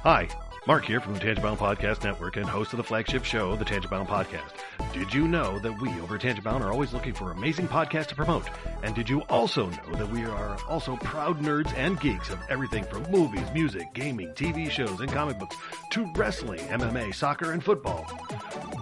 Hi, Mark here from the Tangibound Podcast Network and host of the flagship show, the Tangibound Podcast. Did you know that we over at Tangibound are always looking for amazing podcasts to promote? And did you also know that we are also proud nerds and geeks of everything from movies, music, gaming, TV shows, and comic books to wrestling, MMA, soccer, and football?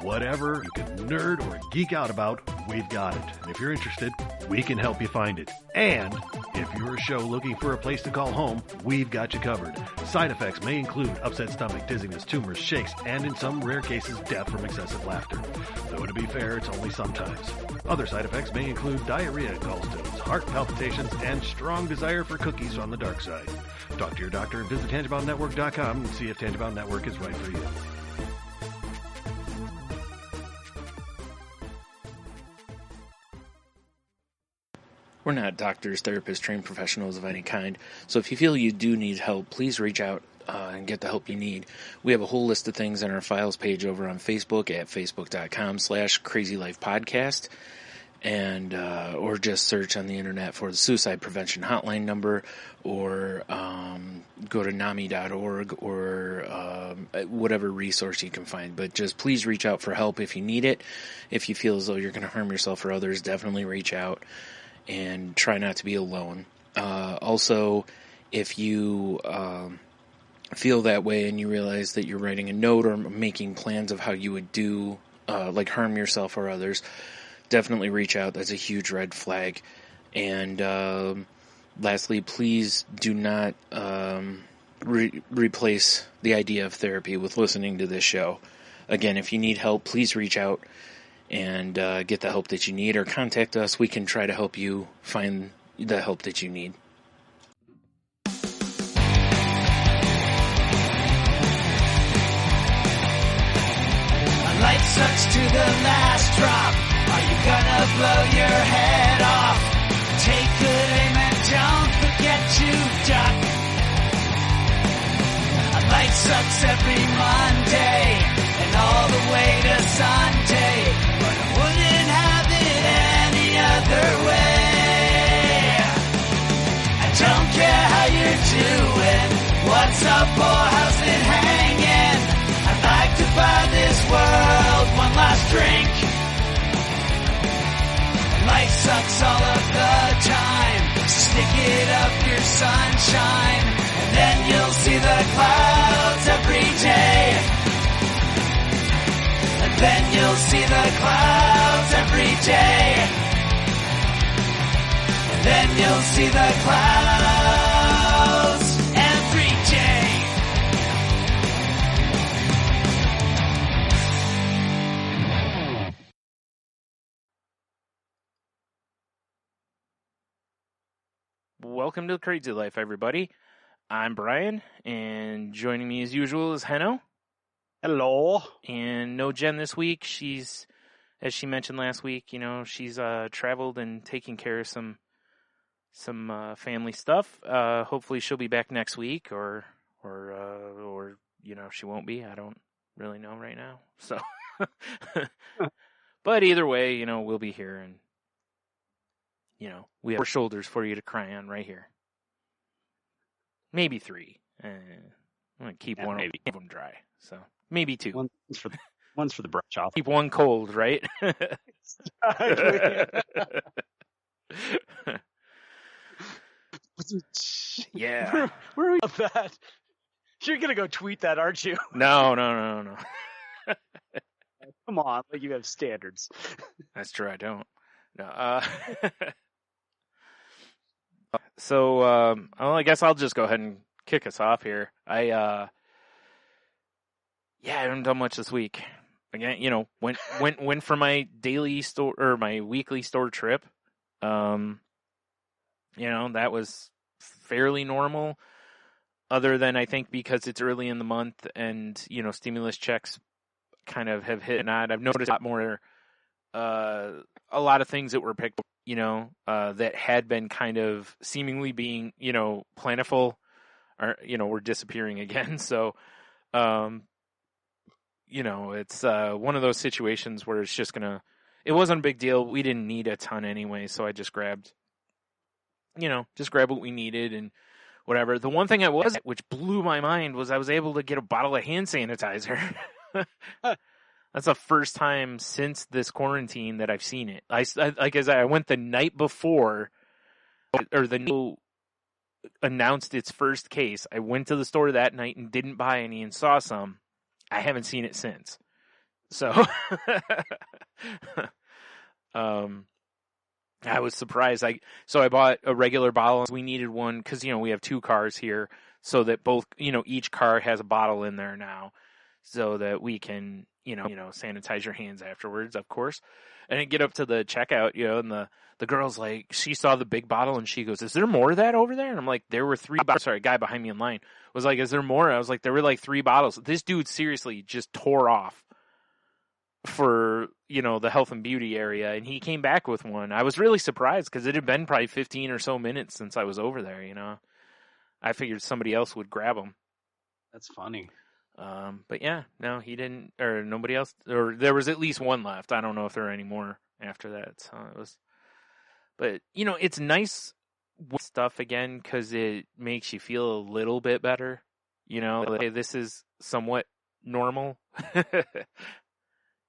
Whatever you can nerd or geek out about, we've got it. And if you're interested, we can help you find it. And if you're a show looking for a place to call home, we've got you covered. Side effects may include upset stomach, dizziness, tumors, shakes, and in some rare cases, death from excessive laughter. Though to be fair, it's only sometimes. Other side effects may include diarrhea, gallstones, heart palpitations, and strong desire for cookies on the dark side. Talk to your doctor and visit TangiboundNetwork.com and see if Tangibound Network is right for you. We're not doctors, therapists, trained professionals of any kind, so if you feel you do need help, please reach out and get the help you need. We have a whole list of things on our files page over on Facebook at facebook.com/crazylifepodcast, and or just search on the internet for the suicide prevention hotline number, or go to NAMI.org or whatever resource you can find. But just please reach out for help if you need it. If you feel as though you're going to harm yourself or others, definitely reach out. And try not to be alone. Also, if you feel that way and you realize that you're writing a note or making plans of how you would do, like harm yourself or others, definitely reach out. That's a huge red flag. And lastly, please do not replace the idea of therapy with listening to this show. Again, if you need help, please reach out and get the help that you need, or contact us. We can try to help you find the help that you need. Life sucks to the last drop. Are you gonna blow your head off? Take good aim and don't forget to duck. Life sucks every Monday and all the way to Sunday, but I wouldn't have it any other way. I don't care how you're doing, what's up or how's it hanging. I'd like to buy this world one last drink. Life sucks all of the time, stick it up your sunshine, and then you'll see the clouds every day. And then you'll see the clouds every day. And then you'll see the clouds every day. Welcome to the Crazy Life, everybody. I'm Brian, and joining me as usual is Henno. Hello. And no Jen this week. She's, as she mentioned last week, she's traveled and taking care of some family stuff. Hopefully she'll be back next week, or she won't be. I don't really know right now. So, but either way, we'll be here, and we have 4 shoulders for you to cry on right here. Maybe 3. I'm gonna keep one of them dry. So. Maybe 2. One's for the brush off. Keep one cold, right? Yeah. Where are we with that? You're gonna go tweet that, aren't you? No. Come on, like you have standards. That's true. I don't. No. So, I guess I'll just go ahead and kick us off here. I haven't done much this week. Again, went for my daily store or my weekly store trip. That was fairly normal, other than I think because it's early in the month and, stimulus checks kind of have hit and I've noticed a lot more, a lot of things that were picked, that had been kind of seemingly being, plentiful or, were disappearing again. So, it's one of those situations where it's just it wasn't a big deal. We didn't need a ton anyway, so I just grabbed what we needed and whatever. The one thing which blew my mind, was I was able to get a bottle of hand sanitizer. That's the first time since this quarantine that I've seen it. I went the night before, or the new announced its first case. I went to the store that night and didn't buy any and saw some. I haven't seen it since. So, I was surprised. So I bought a regular bottle. We needed one because, we have 2 cars here, so that both, each car has a bottle in there now, so that we can, sanitize your hands afterwards, of course. And I get up to the checkout, and the girl's like, she saw the big bottle and she goes, "Is there more of that over there?" And I'm like, "There were 3 bottles." Sorry, a guy behind me in line was like, "Is there more?" I was like, "There were like 3 bottles." This dude seriously just tore off for, the health and beauty area, and he came back with one. I was really surprised because it had been probably 15 or so minutes since I was over there, I figured somebody else would grab them. That's funny. But yeah, no, he didn't, or nobody else, or there was at least one left. I don't know if there are any more after that. So it was, but it's nice with stuff again, because it makes you feel a little bit better. Like, hey, this is somewhat normal,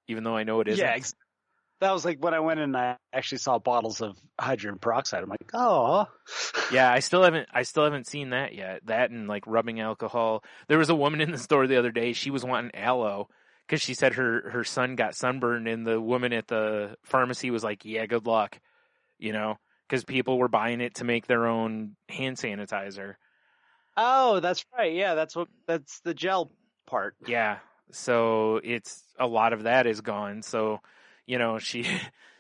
even though I know it isn't. Yeah, that was like when I went and I actually saw bottles of hydrogen peroxide. I'm like, oh. Yeah, I still haven't seen that yet. That and like rubbing alcohol. There was a woman in the store the other day. She was wanting aloe because she said her son got sunburned, and the woman at the pharmacy was like, "Yeah, good luck," because people were buying it to make their own hand sanitizer. Oh, that's right. Yeah, that's the gel part. Yeah, so it's a lot of that is gone. So,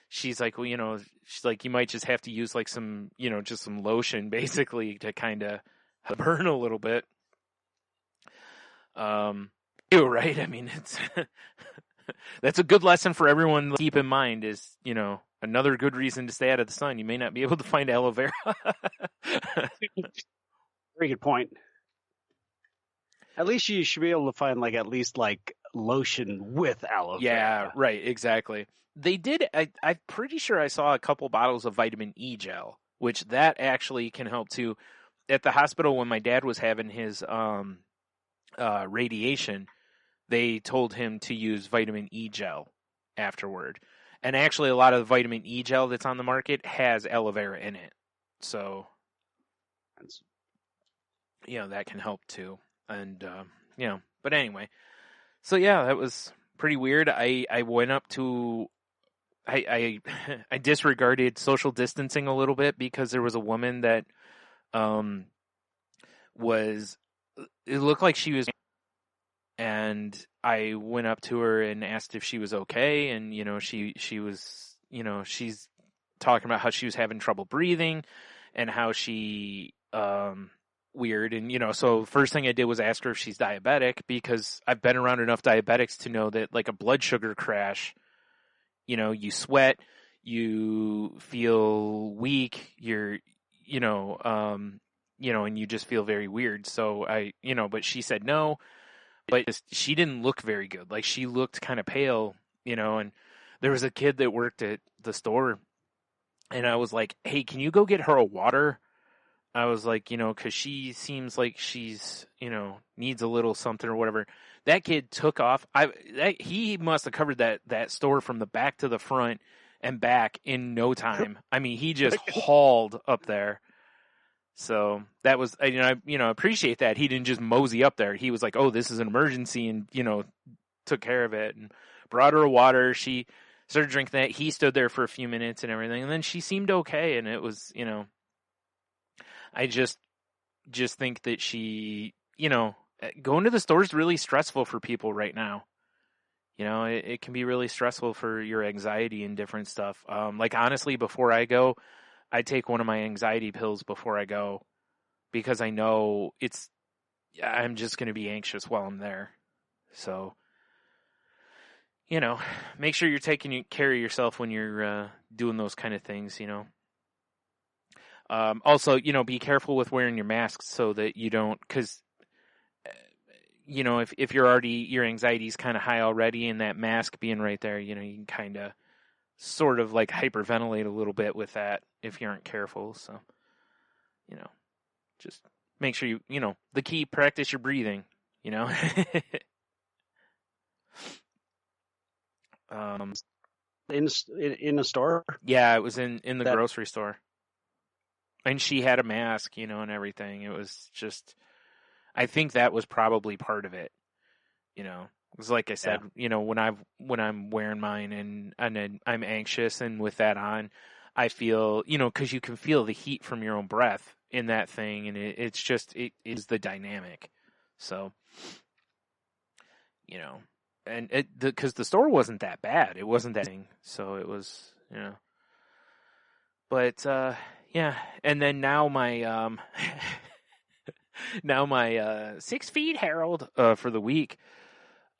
she's like, well, she's like, you might just have to use like some, just some lotion basically to kind of burn a little bit. You're right. I mean, it's that's a good lesson for everyone to keep in mind. Is another good reason to stay out of the sun. You may not be able to find aloe vera. Very good point. At least you should be able to find at least lotion with aloe vera. Yeah, right. Exactly. They did. I'm pretty sure I saw a couple bottles of vitamin E gel, which that actually can help too. At the hospital when my dad was having his radiation, they told him to use vitamin E gel afterward. And actually a lot of the vitamin E gel that's on the market has aloe vera in it. So, that can help too. And, but anyway, so yeah, that was pretty weird. I went up to, I disregarded social distancing a little bit because there was a woman that, it looked like she was, and I went up to her and asked if she was okay. And, she was, she's talking about how she was having trouble breathing and how she, weird. And, so first thing I did was ask her if she's diabetic, because I've been around enough diabetics to know that like a blood sugar crash, you sweat, you feel weak, and you just feel very weird. So but she said no, but she didn't look very good. Like she looked kind of pale, and there was a kid that worked at the store, and I was like, "Hey, can you go get her a water?" I was like, because she seems like she's, needs a little something or whatever. That kid took off. He must have covered that store from the back to the front and back in no time. I mean, he just hauled up there. So that was, I appreciate that. He didn't just mosey up there. He was like, "Oh, this is an emergency," and, took care of it and brought her a water. She started drinking that. He stood there for a few minutes and everything. And then she seemed okay. And it was, I just think that she, going to the store is really stressful for people right now. It can be really stressful for your anxiety and different stuff. Honestly, before I go, I take one of my anxiety pills before I go, because I know I'm just going to be anxious while I'm there. So, make sure you're taking care of yourself when you're doing those kind of things, Also, be careful with wearing your masks so that you don't, because, if you're already, your anxiety is kind of high already, and that mask being right there, you can kind of sort of hyperventilate a little bit with that if you aren't careful. So, just make sure the key, practice your breathing, In a store? Yeah, it was in the grocery store. And she had a mask, and everything. It was just, I think that was probably part of it. Because like I said, when I'm wearing mine and I'm anxious, and with that on, I feel, because you can feel the heat from your own breath in that thing, and it is the dynamic. So, and because the store wasn't that bad, it wasn't that thing, so it was, But yeah, and then now my 6 feet Harold for the week.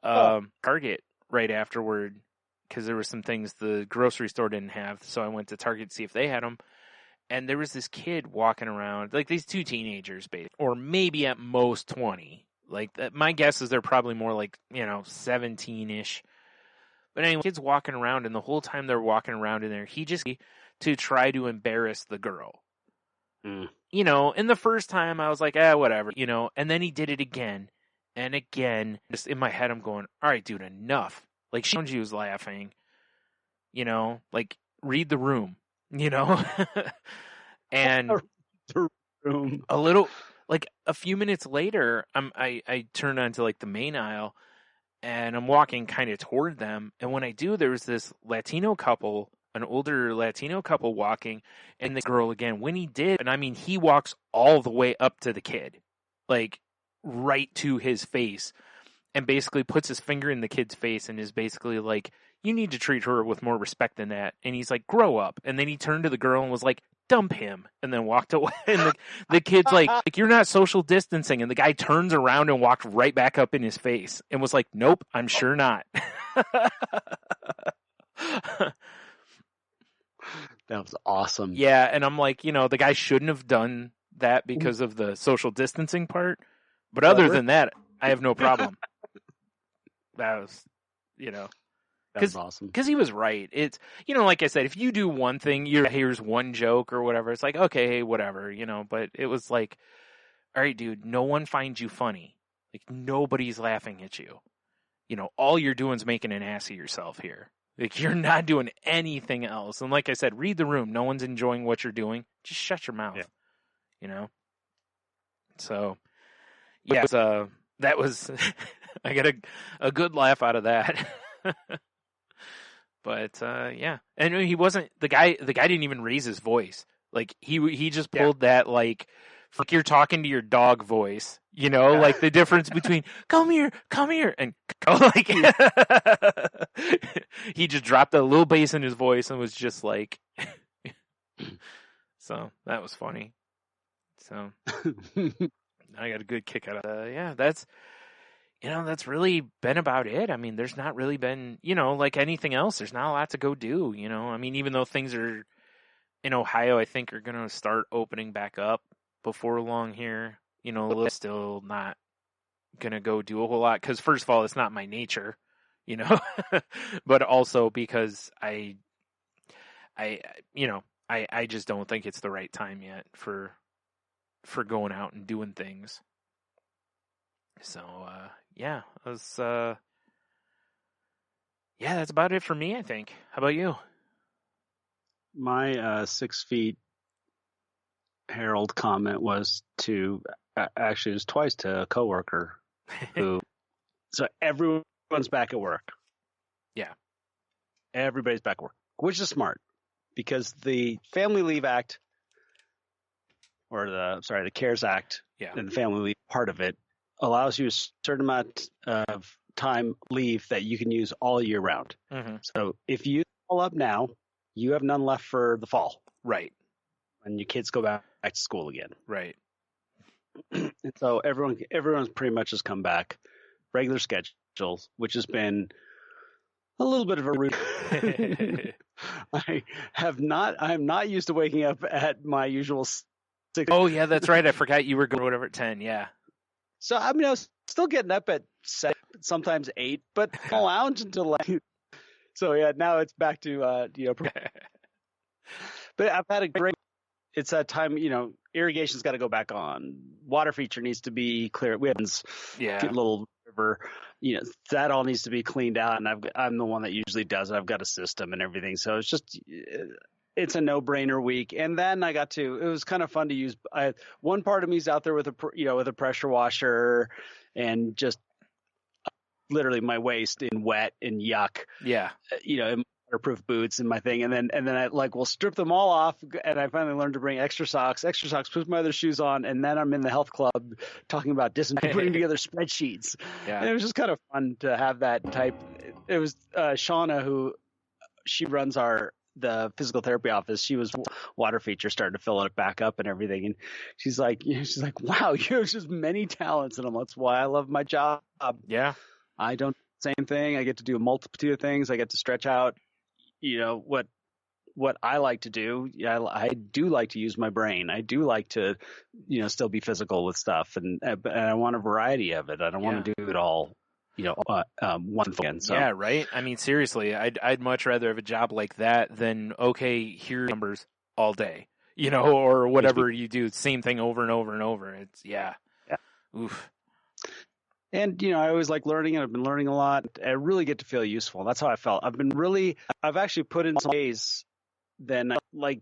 Target right afterward, because there were some things the grocery store didn't have, so I went to Target to see if they had them. And there was this kid walking around, like these 2 teenagers, or maybe at most 20. Like my guess is they're probably more like 17-ish. But anyway, kids walking around, and the whole time they're walking around in there, he just to try to embarrass the girl. And the first time I was like, whatever, and then he did it again. And again, just in my head, I'm going, all right, dude, enough. Like, she was laughing, like, read the room, and the room. A little, like, a few minutes later, I turn onto, like, the main aisle, and I'm walking kind of toward them. And when I do, there was this Latino couple, an older Latino couple walking, and the girl again. When he did, and I mean, he walks all the way up to the kid, like, right to his face, and basically puts his finger in the kid's face and is basically like, you need to treat her with more respect than that. And he's like, grow up. And then he turned to the girl and was like, dump him, and then walked away. And the kid's like, you're not social distancing. And the guy turns around and walked right back up in his face and was like, nope, I'm sure not. That was awesome. Yeah, and I'm like, the guy shouldn't have done that because of the social distancing part. But other than that, I have no problem. That was, that was awesome. Because he was right. It's, like I said, if you do one thing, here's one joke or whatever, it's like, okay, hey, whatever, but it was like, all right, dude, no one finds you funny. Like, nobody's laughing at you. All you're doing is making an ass of yourself here. Like, you're not doing anything else. And like I said, read the room. No one's enjoying what you're doing. Just shut your mouth. Yeah. So... yeah, that was I got a good laugh out of that. But yeah, and he wasn't the guy didn't even raise his voice. Like he just pulled that like you're talking to your dog voice, like the difference between come here and like he just dropped a little bass in his voice and was just like so that was funny. So I got a good kick out of that. Yeah, that's really been about it. I mean, there's not really been, like anything else, there's not a lot to go do, I mean, even though things are in Ohio, I think are going to start opening back up before long here, still not going to go do a whole lot. Cause first of all, it's not my nature, but also because I just don't think it's the right time yet for going out and doing things. So, yeah, that's about it for me, I think. How about you? My 6 feet Harold comment was actually it was twice to a coworker who, so everyone's back at work. Yeah. Everybody's back at work, which is smart because the Family Leave Act or the CARES Act and the Family Leave part of it allows you a certain amount of time leave that you can use all year round. Mm-hmm. So if you all up now, you have none left for the fall. Right. When your kids go back to school again. Right. And so everyone's pretty much has come back. Regular schedules, which has been a little bit of a routine. I am not used to waking up at my usual 6. Oh yeah, that's right. I forgot you were going whatever at 10. Yeah. So I mean, I was still getting up at 7, sometimes 8, but I'll lounge until like. So yeah, now it's back to But I've had a great. It's that time, irrigation's got to go back on. Water feature needs to be clear. We have a little river, that all needs to be cleaned out. And I'm the one that usually does it. I've got a system and everything. So it's a no-brainer week. And then it was kind of fun to use. One part of me is out there with a pressure washer and just literally my waist in wet and yuck. Yeah. In waterproof boots and my thing. And then I will strip them all off. And I finally learned to bring extra socks, put my other shoes on. And then I'm in the health club talking about putting together spreadsheets. Yeah. And it was just kind of fun to have that type. It was Shauna, who she runs the physical therapy office. She was water feature, started to fill it back up and everything. And she's like, wow, you have just many talents. And that's why I love my job. Yeah. I don't do the same thing. I get to do a multitude of things. I get to stretch out, what I like to do. I do like to use my brain. I do like to, still be physical with stuff. And I want a variety of it. I don't want to do it all, one thing. So. Yeah, right. I mean, seriously, I'd much rather have a job like that than, okay, here are numbers all day, or whatever you do. Same thing over and over and over. It's yeah. Oof. And, I always like learning, and I've been learning a lot. I really get to feel useful. That's how I felt. I've actually put in some days then like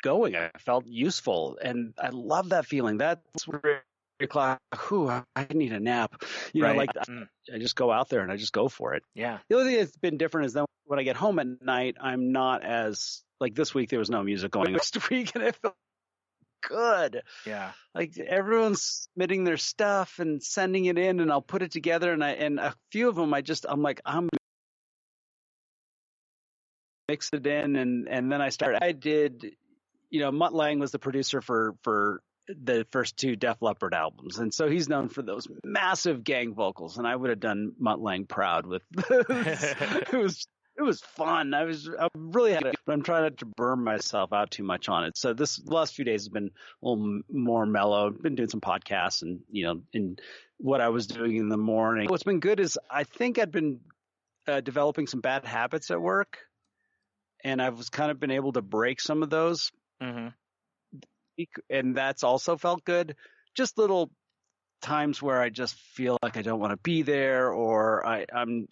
going. I felt useful, and I love that feeling. That's where I need a nap. Right. I just go out there and I just go for it. Yeah. The only thing that's been different is then when I get home at night, I'm not as like this week, there was no music going last week, and I felt good. Yeah. Like everyone's submitting their stuff and sending it in, and I'll put it together, and a few of them I'm mix it in, and then I did, Mutt Lange was the producer for the first two Def Leppard albums, and so he's known for those massive gang vocals, and I would have done Mutt Lange proud with it was fun. I'm really happy, but I'm trying not to burn myself out too much on it. So the last few days have been a little more mellow. I've been doing some podcasts and, in what I was doing in the morning. What's been good is I think I'd been developing some bad habits at work, and I've kind of been able to break some of those. Mm-hmm. And that's also felt good. Just little times where I just feel like I don't want to be there, or I'm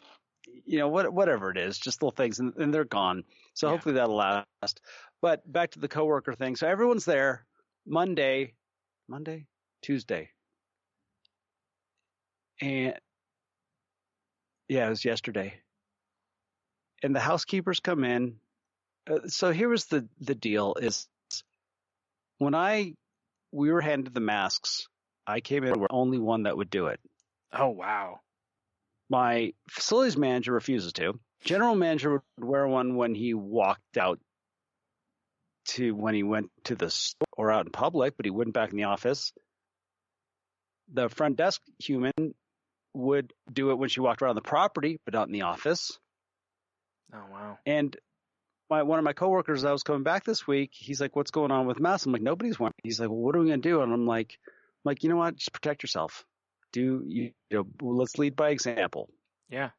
whatever it is, just little things, and they're gone. So hopefully that'll last. But back to the coworker thing. So everyone's there Monday, Tuesday. And it was yesterday. And the housekeepers come in. So here was the deal is when we were handed the masks, I came in, we're the only one that would do it. Oh, wow. My facilities manager refuses to. General manager would wear one when he walked out when he went to the store or out in public, but he wouldn't back in the office. The front desk human would do it when she walked around the property, but not in the office. Oh, wow. And one of my coworkers that was coming back this week, he's like, what's going on with masks? I'm like, nobody's wearing it. He's like, well, what are we going to do? And I'm like, you know what? Just protect yourself. Let's lead by example. Yeah.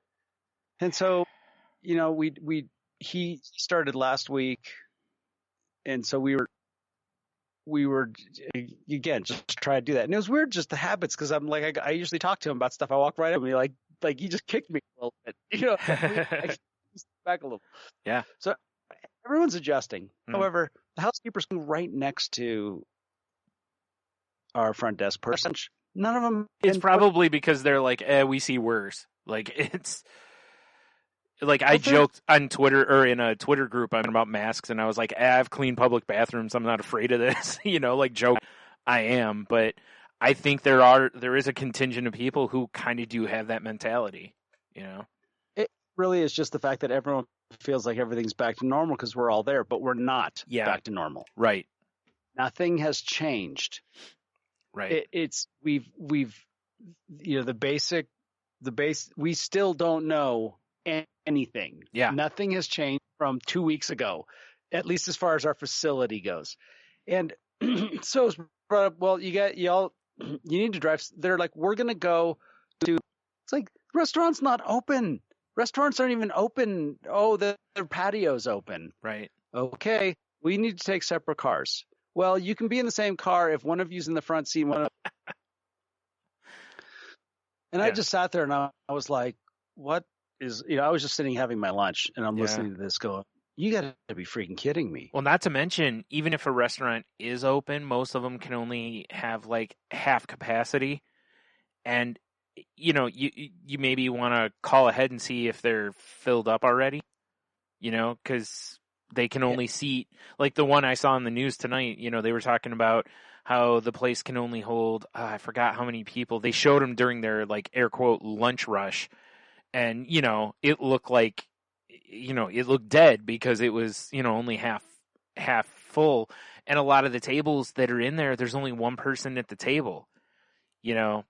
And so, he started last week, and so we were again just try to do that. And it was weird, just the habits, because I'm like, I usually talk to him about stuff. I walk right up and be like he just kicked me a little bit, I back a little. Yeah. So everyone's adjusting. Mm-hmm. However, the housekeeper's right next to our front desk person. None of them. It's probably because they're like, we see worse. Like it's like I joked on Twitter or in a Twitter group about masks, and I was like, I've cleaned public bathrooms. I'm not afraid of this. Joke. I am, but I think there is a contingent of people who kind of do have that mentality. It really is just the fact that everyone feels like everything's back to normal because we're all there, but we're not back to normal. Right. Nothing has changed. Right. We've the base, we still don't know anything. Yeah. Nothing has changed from 2 weeks ago, at least as far as our facility goes. And so it's brought up, well, you need to drive. They're like, we're going to go to, it's like, restaurants not open. Restaurants aren't even open. Oh, their patio's open. Right. Okay. We need to take separate cars. well, you can be in the same car if one of you's in the front seat. And I just sat there and I was like, what is, I was just sitting having my lunch and I'm listening to this going, you got to be freaking kidding me. Well, not to mention, even if a restaurant is open, most of them can only have like half capacity. And, you maybe want to call ahead and see if they're filled up already, because they can only seat, like the one I saw in the news tonight, they were talking about how the place can only hold, I forgot how many people. They showed them during their, like, air quote, lunch rush. And, it looked like, it looked dead because it was, only half full. And a lot of the tables that are in there, there's only one person at the table. You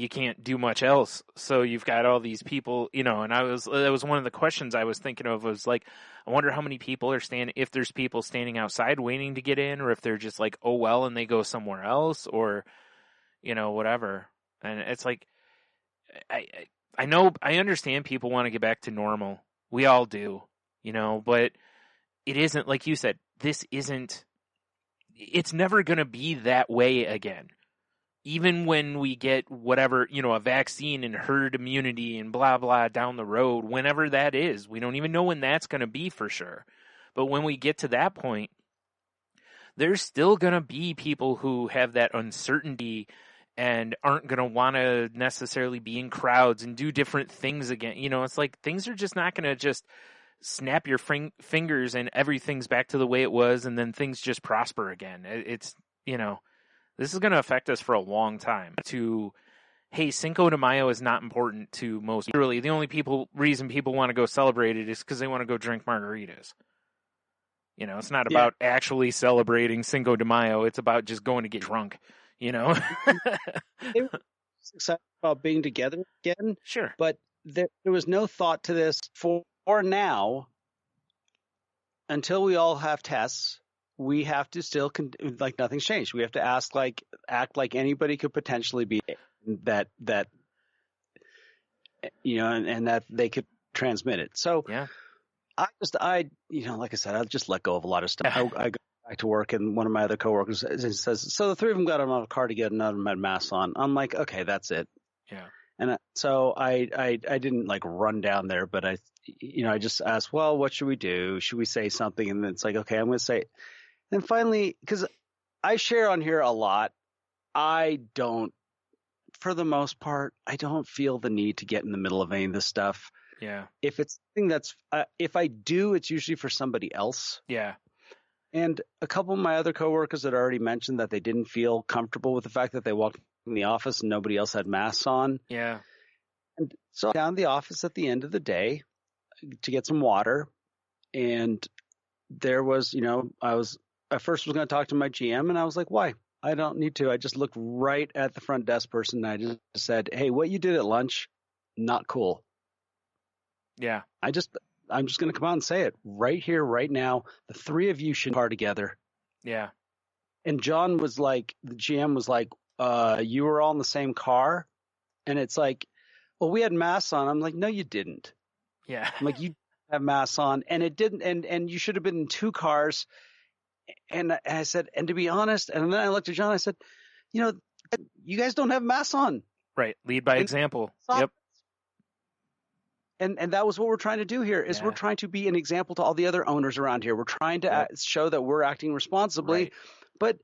can't do much else. So you've got all these people, and that was one of the questions I was thinking of was like, I wonder how many people are if there's people standing outside waiting to get in, or if they're just like, oh, well, and they go somewhere else, or, whatever. And it's like, I know, I understand people want to get back to normal. We all do, but it isn't, like you said, it's never going to be that way again. Even when we get whatever, a vaccine and herd immunity and blah, blah down the road, whenever that is, we don't even know when that's going to be for sure. But when we get to that point, there's still going to be people who have that uncertainty and aren't going to want to necessarily be in crowds and do different things again. It's like things are just not going to just snap your fingers and everything's back to the way it was and then things just prosper again. It's, this is going to affect us for a long time. Hey, Cinco de Mayo is not important to most. Literally, the only reason people want to go celebrate it is because they want to go drink margaritas. It's not about actually celebrating Cinco de Mayo. It's about just going to get drunk, They were excited about being together again. Sure. But there was no thought to this for now until we all have tests. We have to still, like nothing's changed. We have to act like anybody could potentially be that, and that they could transmit it. So like I said, I just let go of a lot of stuff. I go back to work and one of my other coworkers says, so the three of them got out of the car together, none of them had masks on. I'm like, okay, that's it. Yeah. And so I didn't like run down there, but I just asked, well, what should we do? Should we say something? And then it's like, okay, I'm going to say. And finally, because I share on here a lot, for the most part, I don't feel the need to get in the middle of any of this stuff. Yeah. If it's something that's, if I do, it's usually for somebody else. Yeah. And a couple of my other coworkers had already mentioned that they didn't feel comfortable with the fact that they walked in the office and nobody else had masks on. Yeah. And so down the office at the end of the day to get some water. And there was, I first was going to talk to my GM and I was like, why? I don't need to. I just looked right at the front desk person and I just said, hey, what you did at lunch, not cool. Yeah. I'm just going to come out and say it right here, right now. The three of you should car together. Yeah. And John was like, the GM was like, you were all in the same car. And it's like, well, we had masks on. I'm like, no, you didn't. Yeah. I'm like, you have masks on and it didn't. And you should have been in two cars. And I said, and to be honest, and then I looked at John, I said, you guys don't have masks on. Right. Lead by example. Yep. And that was what we're trying to do here is we're trying to be an example to all the other owners around here. We're trying to show that we're acting responsibly, but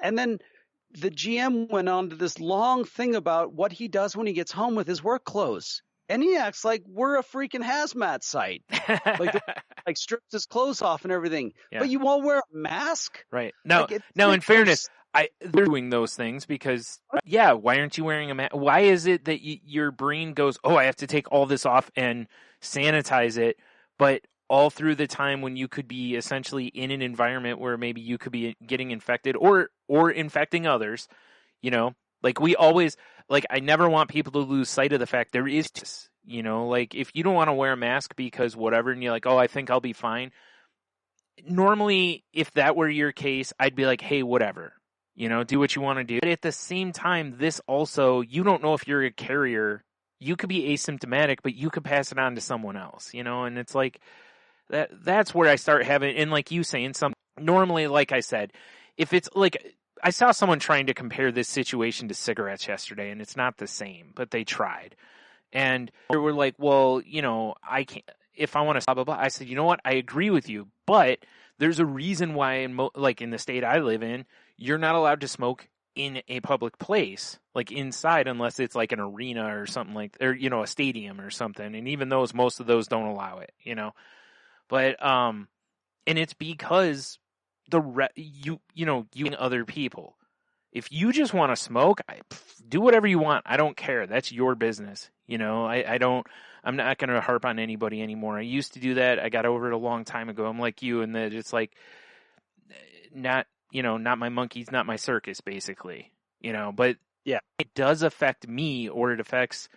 and then the GM went on to this long thing about what he does when he gets home with his work clothes. And he acts like we're a freaking hazmat site. like strips his clothes off and everything. Yeah. But you won't wear a mask? Right. Now, in fairness, they're doing those things because, why aren't you wearing a mask? Why is it that your brain goes, oh, I have to take all this off and sanitize it, but all through the time when you could be essentially in an environment where maybe you could be getting infected or infecting others, like we always, like I never want people to lose sight of the fact there is, like if you don't want to wear a mask because whatever, and you're like, oh, I think I'll be fine. Normally, if that were your case, I'd be like, hey, whatever, do what you want to do. But at the same time, this also, you don't know if you're a carrier. You could be asymptomatic, but you could pass it on to someone else, and it's like that's where I start having, and like you saying something, normally, like I said, if it's like, I saw someone trying to compare this situation to cigarettes yesterday, and it's not the same, but they tried. And they were like, well, you know, I can't, if I want to blah, blah, blah. I said, you know what? I agree with you, but there's a reason why in the state I live in, you're not allowed to smoke in a public place, like inside, unless it's like an arena or something or, you know, a stadium or something. And even most of those don't allow it, you know, but, and it's because you and other people, if you just want to smoke, do whatever you want. I don't care. That's your business. You know, I'm not going to harp on anybody anymore. I used to do that. I got over it a long time ago. I'm like you, and that it's like, not my monkeys, not my circus, basically, you know, but yeah, it does affect me, or it affects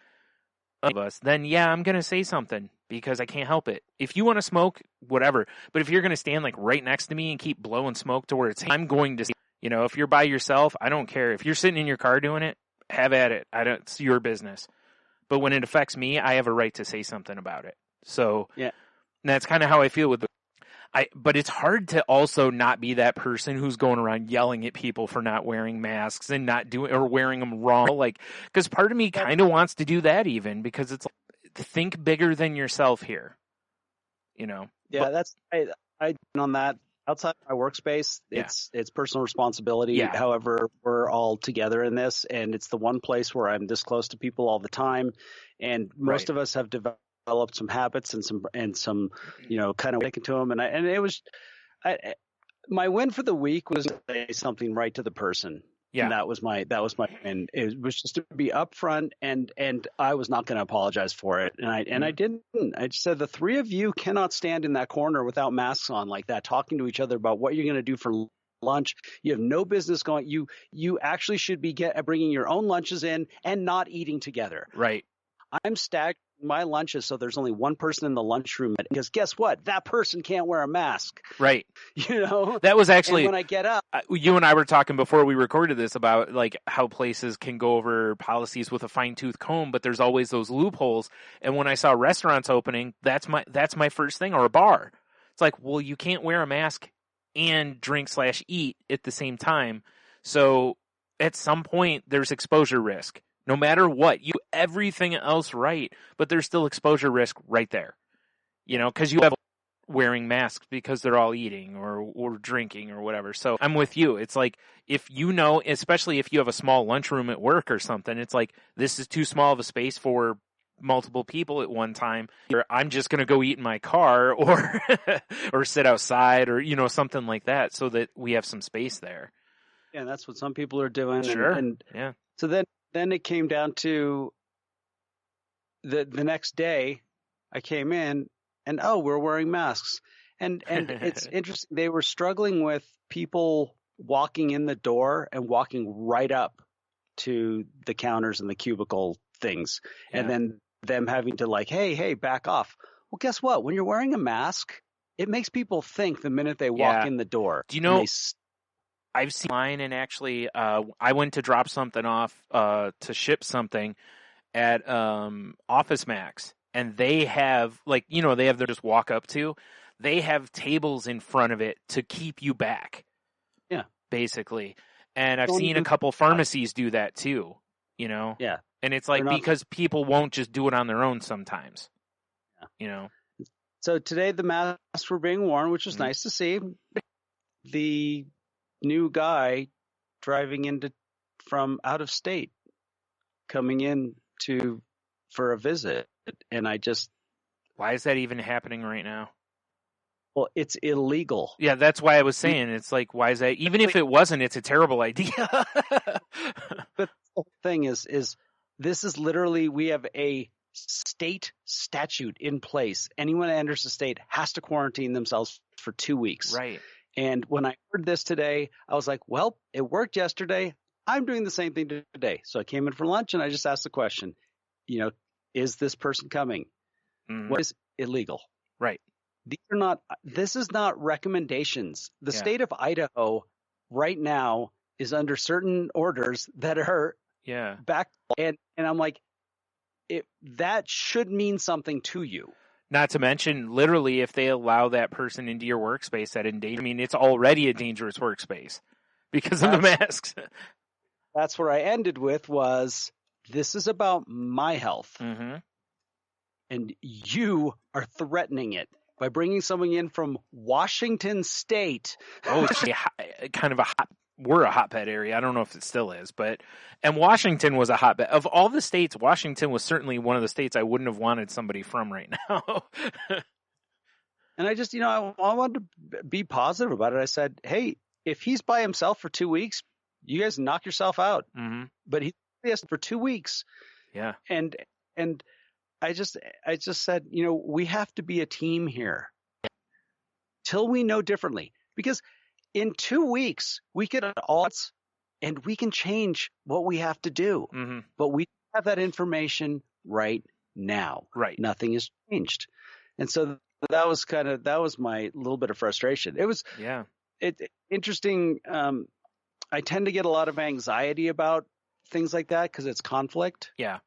of us, then yeah, I'm going to say something because I can't help it. If you want to smoke, whatever. But if you're going to stand like right next to me and keep blowing smoke to where I'm going to, you know, if you're by yourself, I don't care. If you're sitting in your car doing it, have at it. It's your business. But when it affects me, I have a right to say something about it. So yeah, that's kind of how I feel with but it's hard to also not be that person who's going around yelling at people for not wearing masks and not doing, or wearing them wrong. Like, because part of me kind of wants to do that even, because it's like, think bigger than yourself here, you know? Yeah, that's, I on that. Outside my workspace, it's personal responsibility. Yeah. However, we're all together in this, and it's the one place where I'm this close to people all the time. And most of us have developed some habits and some, you know, kind of taken to them. And it was, my win for the week was to say something right to the person. Yeah. And that was my win. It was just to be upfront, and I was not going to apologize for it. And I didn't. I just said, the three of you cannot stand in that corner without masks on like that, talking to each other about what you're going to do for lunch. You have no business going. You actually should be bringing your own lunches in and not eating together. Right. I'm stacked my lunches so there's only one person in the lunchroom, because guess what? That person can't wear a mask. Right. You know? That was actually, and when I get up, you and I were talking before we recorded this about like how places can go over policies with a fine-tooth comb, but there's always those loopholes. And when I saw restaurants opening, that's my first thing, or a bar. It's like, well, you can't wear a mask and drink/eat at the same time. So at some point there's exposure risk. No matter what, you do everything else right, but there's still exposure risk right there. You know, because you have wearing masks because they're all eating or drinking or whatever. So I'm with you. It's like, if you know, especially if you have a small lunchroom at work or something, it's like, this is too small of a space for multiple people at one time. Or I'm just going to go eat in my car or sit outside, or, you know, something like that, so that we have some space there. Yeah, that's what some people are doing. Sure. And yeah. So then it came down to the next day I came in and, we're wearing masks. And it's interesting. They were struggling with people walking in the door and walking right up to the counters and the cubicle things. Yeah. And then them having to like, hey, back off. Well, guess what? When you're wearing a mask, it makes people think the minute they walk in the door. Do you know, I've seen line, and actually, I went to drop something off to ship something at Office Max, and they have, like, you know, they have their just walk up to. They have tables in front of it to keep you back. Yeah, basically. And I've seen a couple pharmacies do that too. You know. Yeah. And it's like, because people won't just do it on their own sometimes. Yeah. You know. So today the masks were being worn, which was nice to see. The new guy driving from out of state coming in for a visit, and why is that even happening right now? Well, it's illegal. Yeah, that's why I was saying, it's like, why is that? Even if it wasn't, it's a terrible idea. But the whole thing is this is literally, we have a state statute in place. Anyone that enters the state has to quarantine themselves for 2 weeks. Right. And when I heard this today, I was like, well, it worked yesterday. I'm doing the same thing today. So I came in for lunch and I just asked the question, you know, is this person coming? Mm-hmm. What is illegal? Right. This is not recommendations. The state of Idaho right now is under certain orders that are back. And I'm like, that should mean something to you. Not to mention, literally, if they allow that person into your workspace, I mean, it's already a dangerous workspace. because of the masks. That's where I ended with was, this is about my health. Mm-hmm. And you are threatening it by bringing someone in from Washington State. Oh, it's we're a hotbed area. I don't know if it still is, and Washington was a hotbed. Of all the states, Washington was certainly one of the states I wouldn't have wanted somebody from right now. And I just, I wanted to be positive about it. I said, hey, if he's by himself for 2 weeks, you guys knock yourself out. Mm-hmm. But he has for 2 weeks. Yeah. And I just said, we have to be a team here till we know differently, because in 2 weeks we get odds and we can change what we have to do. Mm-hmm. But we have that information right now. Right. Nothing has changed. And so that was my little bit of frustration. It was interesting. I tend to get a lot of anxiety about things like that because it's conflict. Yeah.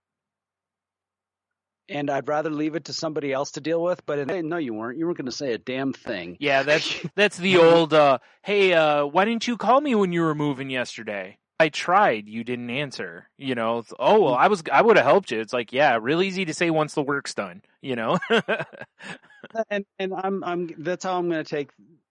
And I'd rather leave it to somebody else to deal with. But no, you weren't. You weren't going to say a damn thing. Yeah, that's the old, hey, why didn't you call me when you were moving yesterday? I tried. You didn't answer. Oh, well, I would have helped you. It's like, yeah, real easy to say once the work's done, And that's how I'm going to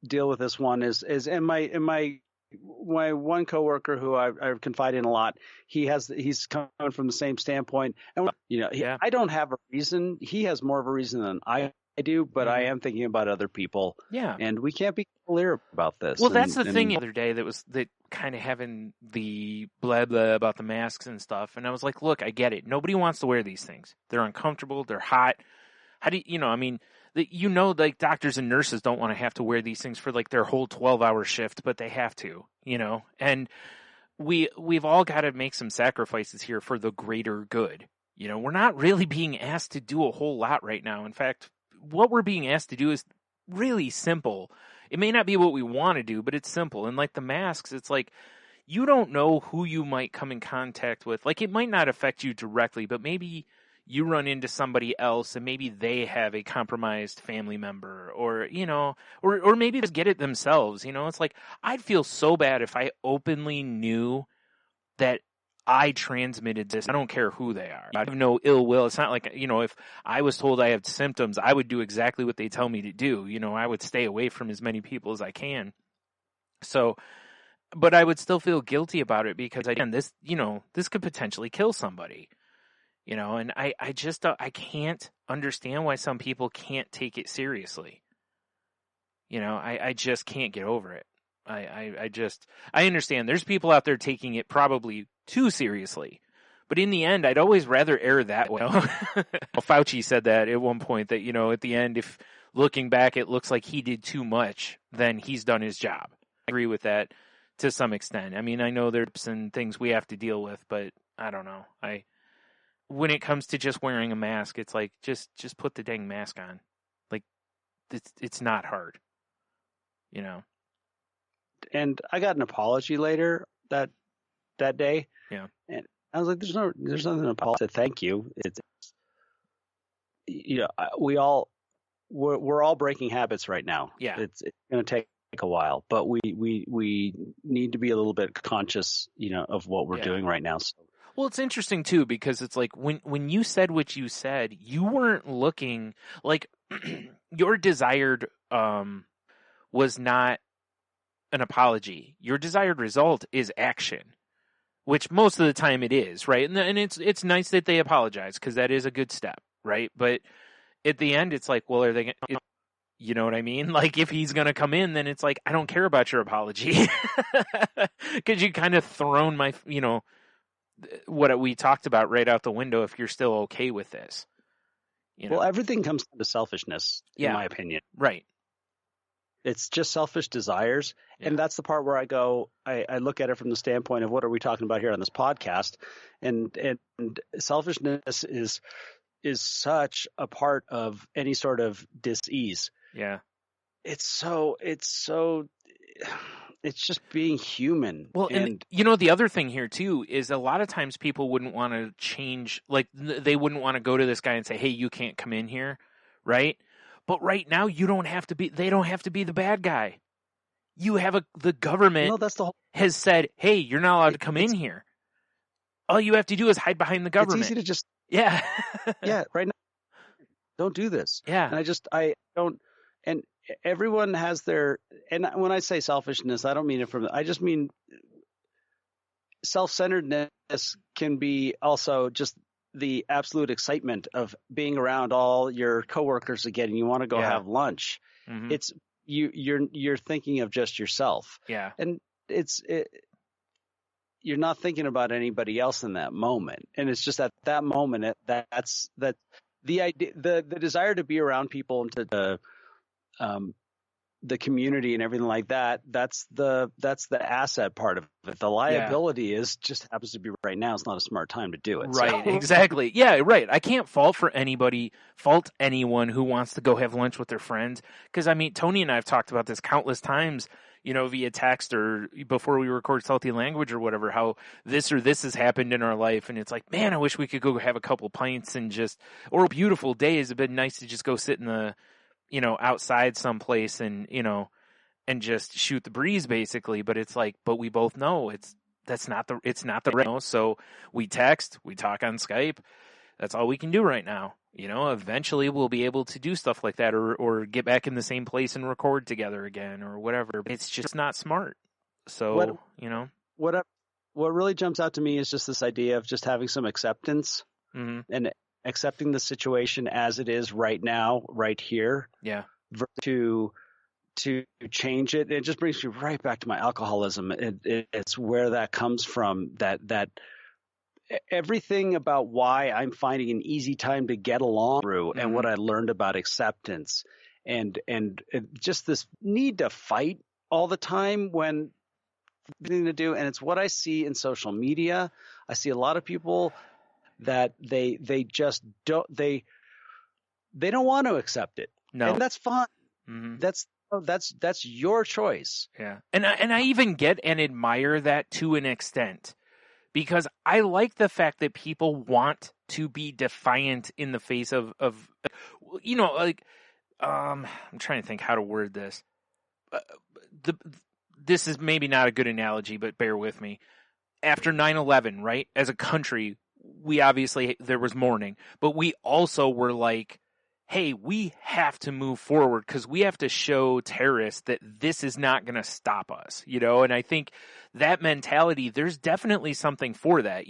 deal with this one is my one coworker who I confide in a lot, he's coming from the same standpoint, and I don't have a reason. He has more of a reason than I do, but I am thinking about other people. Yeah, and we can't be clear about this. Well, that's the thing. The other day that kind of having the blah blah about the masks and stuff, and I was like, look, I get it. Nobody wants to wear these things. They're uncomfortable. They're hot. How do you I mean? Like doctors and nurses don't want to have to wear these things for like their whole 12-hour shift, but they have to, and we've all got to make some sacrifices here for the greater good. We're not really being asked to do a whole lot right now. In fact, what we're being asked to do is really simple. It may not be what we want to do, but it's simple. And like the masks, it's like, you don't know who you might come in contact with. Like, it might not affect you directly, but maybe you run into somebody else and maybe they have a compromised family member or maybe just get it themselves. It's like, I'd feel so bad if I openly knew that I transmitted this. I don't care who they are. I have no ill will. It's not like, if I was told I have symptoms, I would do exactly what they tell me to do. I would stay away from as many people as I can. So, but I would still feel guilty about it because, again, this could potentially kill somebody. And I just I can't understand why some people can't take it seriously. I just can't get over it. I understand there's people out there taking it probably too seriously. But in the end, I'd always rather err that way. Fauci said that at one point that, at the end, if looking back, it looks like he did too much, then he's done his job. I agree with that to some extent. I mean, I know there's some things we have to deal with, but I don't know. When it comes to just wearing a mask, it's like, just put the dang mask on. Like, it's not hard, And I got an apology later that day. Yeah. And I was like, there's nothing to apologize. Thank you. It's, we're all breaking habits right now. Yeah. It's going to take a while, but we need to be a little bit conscious, of what we're doing right now. So. Well, it's interesting too, because it's like when you said what you said, you weren't looking like your desired was not an apology. Your desired result is action, which most of the time it is, right? And it's nice that they apologize because that is a good step, right? But at the end, it's like, well, are they gonna, you know what I mean? Like, if he's going to come in, then it's like, I don't care about your apology because you kind of thrown my, what we talked about right out the window if you're still okay with this. Well, everything comes down to selfishness, in my opinion. Right. It's just selfish desires. Yeah. And that's the part where I look at it from the standpoint of what are we talking about here on this podcast? And selfishness is such a part of any sort of dis-ease. Yeah. It's just being human. Well, and the other thing here too is a lot of times people wouldn't want to change, like they wouldn't want to go to this guy and say, hey, you can't come in here. Right. But right now they don't have to be the bad guy. You have the government No, that's the whole. has said, hey, you're not allowed to come in here. All you have to do is hide behind the government. It's easy to just. Yeah. Yeah, right now. Don't do this. Yeah. And I don't. And everyone has their. And when I say selfishness, I don't mean it from. I just mean self-centeredness can be also just the absolute excitement of being around all your coworkers again, and you want to go have lunch. Mm-hmm. It's you're thinking of just yourself. Yeah. And you're not thinking about anybody else in that moment. And it's just at that moment that's the idea, the desire to be around people and to the community and everything like that. That's the asset part of it. The liability is just happens to be right now. It's not a smart time to do it. Right. So. Exactly. Yeah. Right. I can't fault anyone who wants to go have lunch with their friends. Cause I mean, Tony and I have talked about this countless times, via text or before we record Salty Language or whatever, how this or this has happened in our life. And it's like, man, I wish we could go have a couple pints or beautiful days. It'd been nice to just go sit in the, outside someplace and, and just shoot the breeze basically. But it's like, but we both know it's not the right. So we text, we talk on Skype. That's all we can do right now. Eventually we'll be able to do stuff like that or get back in the same place and record together again or whatever. It's just not smart. So, What really jumps out to me is just this idea of just having some acceptance and accepting the situation as it is right now, right here. Yeah. To change it. It just brings me right back to my alcoholism. It's where that comes from, that everything about why I'm finding an easy time to get along through and what I learned about acceptance and just this need to fight all the time when to do. And it's what I see in social media. I see a lot of people that they just don't, they don't want to accept it. No. And that's fine. Mm-hmm. That's your choice. Yeah. And I even get and admire that to an extent. Because I like the fact that people want to be defiant in the face of I'm trying to think how to word this. This is maybe not a good analogy, but bear with me. After 9/11, right, as a country, there was mourning, but we also were like, hey, we have to move forward because we have to show terrorists that this is not going to stop us, and I think that mentality, there's definitely something for that,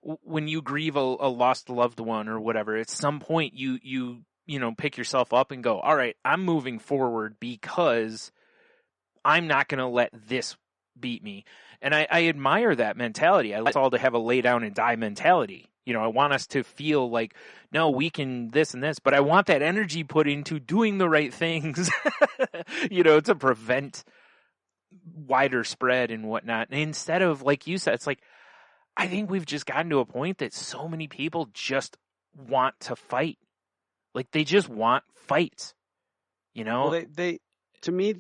when you grieve a lost loved one or whatever, at some point you pick yourself up and go, all right, I'm moving forward because I'm not going to let this beat me. And I admire that mentality. I like us all to have a lay down and die mentality. I want us to feel like, no, we can this and this, but I want that energy put into doing the right things, to prevent wider spread and whatnot. And instead of, like you said, it's like, I think we've just gotten to a point that so many people just want to fight. Like they just want fights, Well, they to me,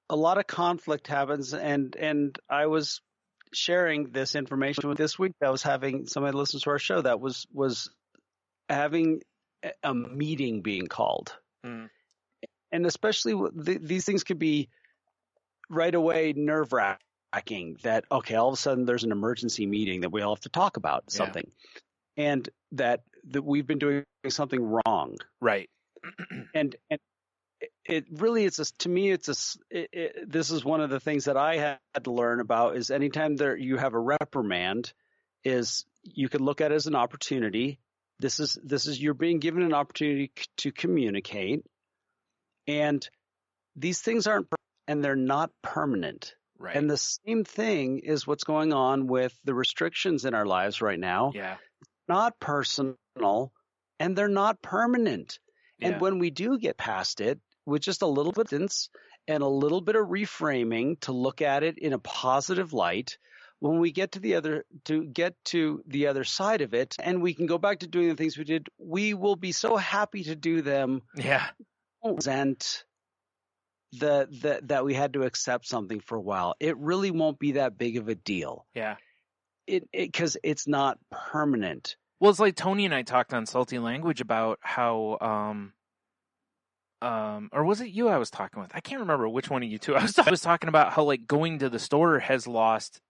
a lot of conflict happens and I was sharing this information this week. I was having somebody listen to our show that was having a meeting being called. And especially these things could be right away nerve-wracking that, okay, all of a sudden there's an emergency meeting that we all have to talk about something and that we've been doing something wrong. Right. And it really to me this is one of the things that I had to learn about is anytime you have a reprimand is you could look at it as an opportunity. This is you're being given an opportunity to communicate, and these things and they're not permanent. Right. And the same thing is what's going on with the restrictions in our lives right now. Yeah. Not personal and they're not permanent. And Yeah. when we do get past it, with just a little bit of distance and a little bit of reframing to look at it in a positive light, when we get to the other side of it and we can go back to doing the things we did, we will be so happy to do them. Yeah. And that we had to accept something for a while. It really won't be that big of a deal. Yeah. Because it's not permanent. Well, it's like Tony and I talked on Salty Language about how or was it you I was talking with? I can't remember which one of you two. I was talking about how like going to the store has lost,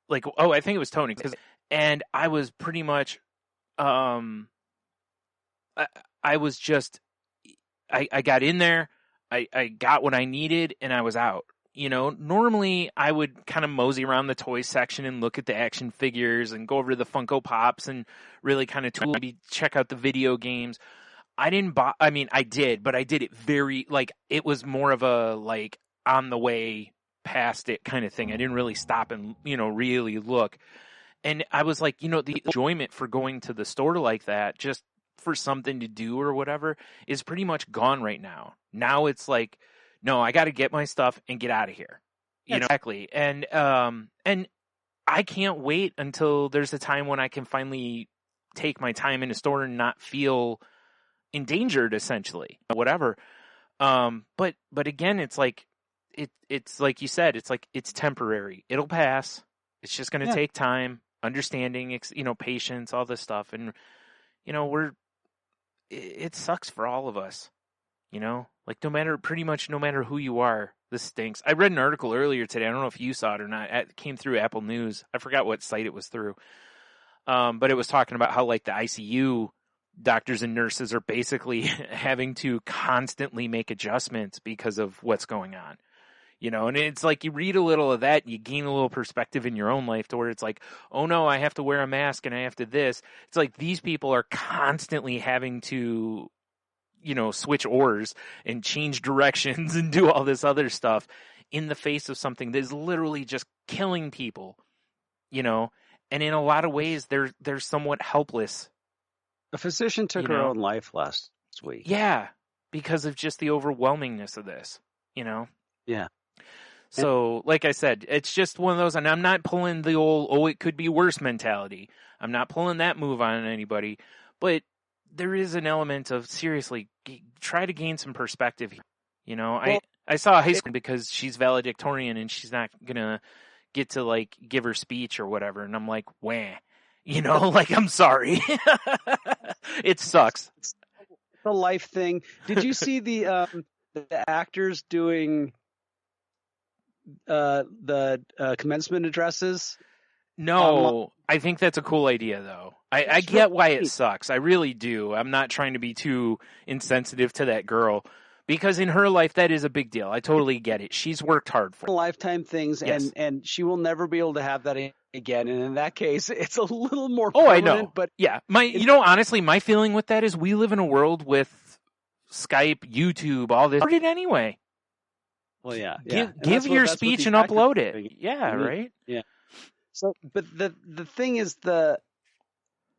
like, I think it was Tony, and I was pretty much, I was just, I got in there, I got what I needed, and I was out. You know, normally I would kind of mosey around the toy section and look at the action figures and go over to the Funko Pops and really kind of maybe check out the video games. I did, but I did it very, like, it was more of a, like, on the way past it kind of thing. I didn't really stop and, really look. And I was like, the enjoyment for going to the store like that, just for something to do or whatever, is pretty much gone right now. Now it's like, no, I got to get my stuff and get out of here. Exactly. And I can't wait until there's a time when I can finally take my time in a store and not feel endangered, essentially, whatever. But again, it's like, it's like you said, it's like, it's temporary. It'll pass. It's just going to take time, understanding, patience, all this stuff. And, it sucks for all of us, like pretty much no matter who you are, this stinks. I read an article earlier today. I don't know if you saw it or not. It came through Apple News. I forgot what site it was through. But it was talking about how like the ICU doctors and nurses are basically having to constantly make adjustments because of what's going on. And it's like you read a little of that, you gain a little perspective in your own life to where it's like, oh no, I have to wear a mask and I have to this. It's like these people are constantly having to, switch oars and change directions and do all this other stuff in the face of something that is literally just killing people, and in a lot of ways they're somewhat helpless. A physician took her own life last week. Yeah, because of just the overwhelmingness of this, Yeah. So, like I said, it's just one of those, and I'm not pulling the old, it could be worse mentality. I'm not pulling that move on anybody, but there is an element of, seriously, try to gain some perspective. I saw a high school because she's valedictorian and she's not going to get to, like, give her speech or whatever, and I'm like, wah. Like, I'm sorry. It sucks. It's a life thing. Did you see the actors doing the commencement addresses? No, I think that's a cool idea, though. I get why it sucks. I really do. I'm not trying to be too insensitive to that girl, because in her life, that is a big deal. I totally get it. She's worked hard for it. Lifetime things, yes. and she will never be able to have that again. And in that case, it's a little more permanent. I know. But yeah, honestly, my feeling with that is we live in a world with Skype, YouTube, all this. It anyway. Well, yeah. Give your speech and upload it. Yeah, right? Yeah. So, but the thing is,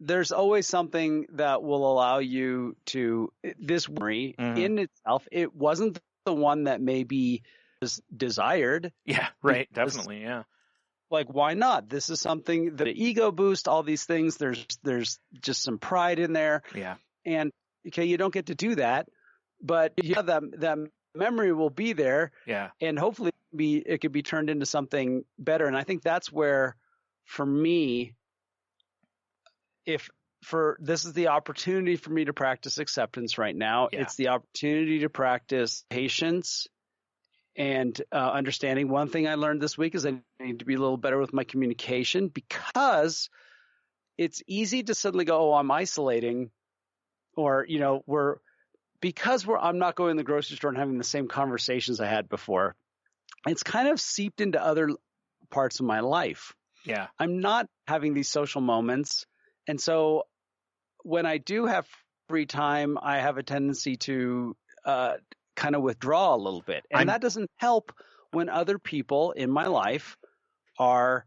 there's always something that will allow you to, this worry in itself, it wasn't the one that maybe was desired. Yeah, right. Definitely. Yeah. Like, why not? This is something that ego boost, all these things. There's just some pride in there. Yeah. And okay, you don't get to do that, but you have that memory will be there. Yeah. And hopefully it could be turned into something better. And I think that's where, for me, this is the opportunity for me to practice acceptance right now. Yeah. It's the opportunity to practice patience and understanding. One thing I learned this week is I need to be a little better with my communication, because it's easy to suddenly go, oh, I'm isolating, or, I'm not going to the grocery store and having the same conversations I had before. It's kind of seeped into other parts of my life. Yeah. I'm not having these social moments. And so when I do have free time, I have a tendency to kind of withdraw a little bit. And that doesn't help when other people in my life are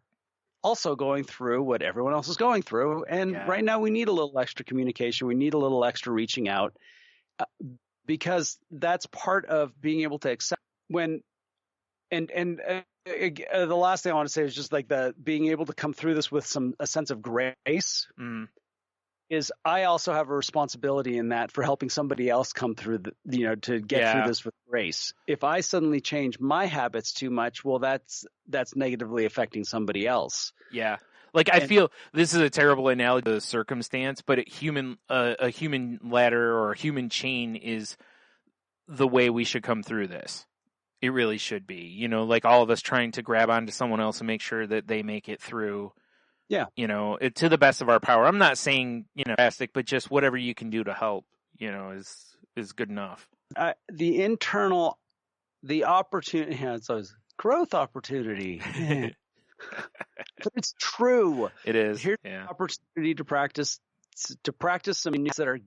also going through what everyone else is going through. And right now we need a little extra communication. We need a little extra reaching out, because that's part of being able to accept when the last thing I want to say is just like being able to come through this with a sense of grace. Is I also have a responsibility in that for helping somebody else come through to get through this with grace. If I suddenly change my habits too much, well, that's negatively affecting somebody else. Yeah. Like, I feel this is a terrible analogy to the circumstance, but a human ladder or a human chain is the way we should come through this. It really should be, you know, like all of us trying to grab onto someone else and make sure that they make it through. Yeah. You know, to the best of our power. I'm not saying, you know, drastic, but just whatever you can do to help, you know, is good enough. The opportunity, it's always growth opportunity. But it's true. It is. Here's an opportunity to practice some things that are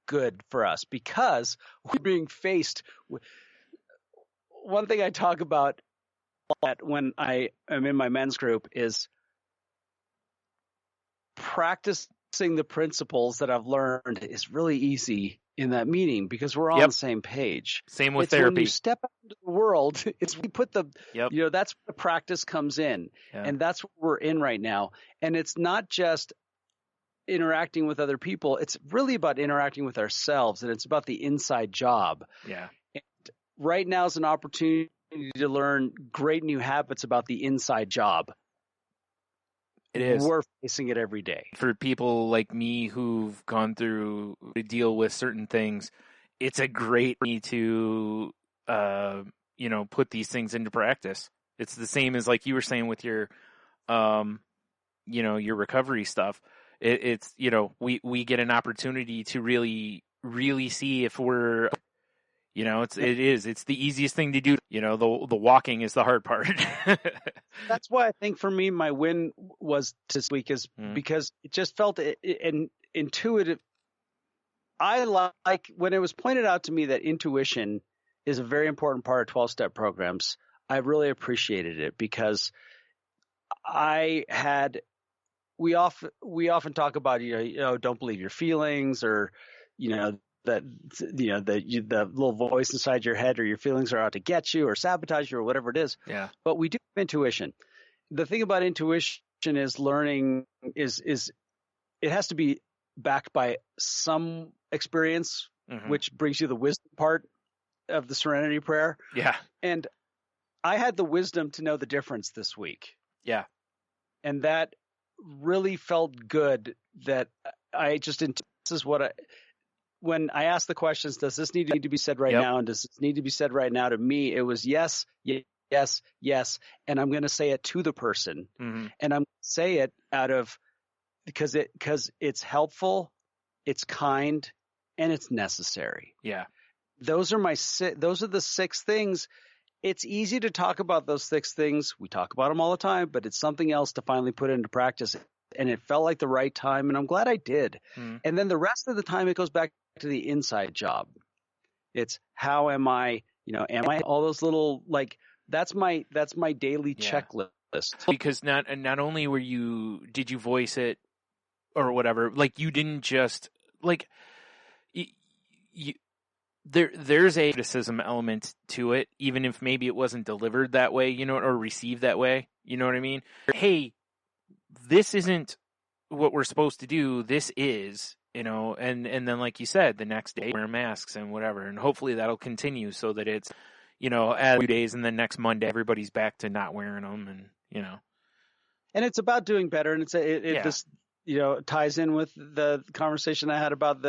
good for us, because we're being faced with. One thing I talk about when I am in my men's group is practicing the principles that I've learned is really easy in that meeting, because we're all on the same page. Same with therapy. When you step out into the world, it's we put the, you know, that's where the practice comes in. And that's what we're in right now. And it's not just interacting with other people. It's really about interacting with ourselves, and it's about the inside job. Yeah. And right now is an opportunity to learn great new habits about the inside job. It is. We're facing it every day. For people like me who've gone through to deal with certain things, it's a great way to, you know, put these things into practice. It's the same as like you were saying with your, you know, your recovery stuff. It's, you know, we get an opportunity to really, really see if we're, you know, it's the easiest thing to do. You know, the walking is the hard part. That's why I think for me, my win was this week is because it just felt intuitive. I like when it was pointed out to me that intuition is a very important part of 12-step programs. I really appreciated it, because we often talk about, you know, don't believe your feelings, or, you know, that, you know, the little voice inside your head, or your feelings are out to get you or sabotage you or whatever it is. Yeah. But we do have intuition. The thing about intuition is learning is it has to be backed by some experience, which brings you the wisdom part of the Serenity Prayer. Yeah. And I had the wisdom to know the difference this week. Yeah. And that really felt good, that I just, this is what when I asked the questions, does this need to be said right now? And does this need to be said right now? To me, it was yes, yes, yes. And I'm going to say it to the person. And I'm going to say it because it's helpful, it's kind, and it's necessary. Yeah. Those are the 6 things. It's easy to talk about those 6 things. We talk about them all the time, but it's something else to finally put into practice. And it felt like the right time, and I'm glad I did. And then the rest of the time, it goes back to the inside job. It's how am I all those little, like, that's my daily checklist. Because not only did you voice it or whatever, like, you didn't just, like, there's a criticism element to it, even if maybe it wasn't delivered that way, you know, or received that way. You know what I mean? Hey, this isn't what we're supposed to do. This is, you know, and then, like you said, the next day wear masks and whatever, and hopefully that'll continue so that it's, you know, at 2 days and then next Monday everybody's back to not wearing them, and, you know. And it's about doing better, and this, you know, ties in with the conversation I had about